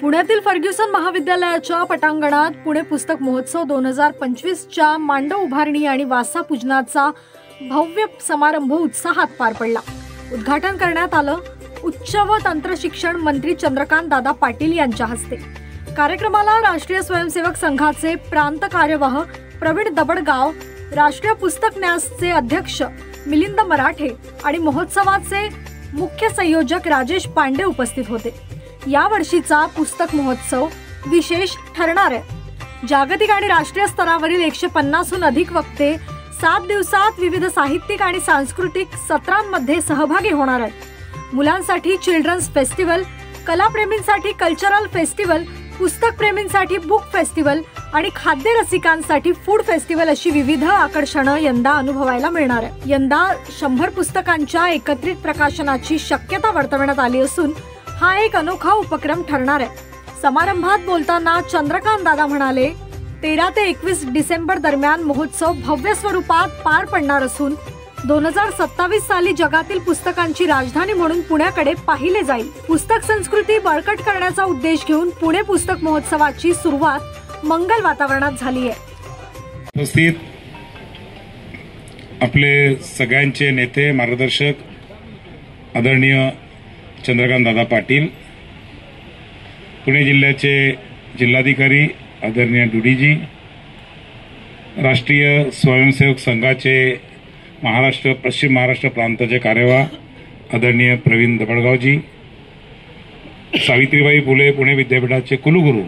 पुण्यातील फर्ग्युसन महाविद्यालयाच्या पटांगणात पुणे पुस्तक महोत्सव 2025च्या मांडव उभारणी आणि वासा पूजनाचा भव्य समारंभ उत्साहात पार पडला। उद्घाटन करण्यात आलं उच्च व तंत्र शिक्षण मंत्री चंद्रकांत दादा पाटील यांच्या हस्ते। कार्यक्रमाला राष्ट्रीय स्वयंसेवक संघाचे प्रांत कार्यवाह प्रवीण दबडगाव, राष्ट्रीय पुस्तक न्यासचे अध्यक्ष मिलिंद मराठे आणि महोत्सवाचे मुख्य संयोजक राजेश पांडे उपस्थित होते। या वर्षीचा पुस्तक महोत्सव विशेष ठरणार आहे। जागतिक आणि राष्ट्रीय स्तरावरील 150हून अधिक वक्ते 7 दिवसात विविध साहित्यिक आणि सांस्कृतिक सत्रांमध्ये सहभागी होणार आहेत। मुलांसाठी चिल्ड्रन्स फेस्टिवल, कलाप्रेमींसाठी कल्चरल फेस्टिवल, पुस्तक प्रेमींसाठी बुक फेस्टिवल आणि खाद्य रसिकांसाठी फूड फेस्टिवल अशी विविध आकर्षणं यंदा अनुभवायला मिळणार आहे। यंदा 100 पुस्तकांच्या एकत्रित प्रकाशनाची शक्यता वर्तवण्यात आली असून हा एक अनोखा उपक्रम ठरणार आहे। समारंभात बोलताना चंद्रकांत दादा म्हणाले, 13 ते 21 डिसेंबर दरम्यान महोत्सव भव्य स्वरूपात पार पडणार असून 2027 साली जगातील पुस्तकांची राजधानी म्हणून पुण्याकडे पाहिले जाईल। पुस्तक संस्कृती बळकट करण्याचा उद्देश घेऊन पुणे पुस्तक महोत्सवाची सुरुवात मंगल वातावरणात झाली आहे। उपस्थित आपले सगळ्यांचे नेते मार्गदर्शक आदरणीय चंद्रकांत दादा पाटील, पुणे जिल्ह्याचे जिल्हाधिकारी आदरणीय डुडीजी, राष्ट्रीय स्वयंसेवक संघाचे पश्चिम महाराष्ट्र प्रांताचे कार्यवाह आदरणीय प्रवीण दबडगावजी, सावित्रीबाई फुले पुणे विद्यापीठाचे कुलगुरू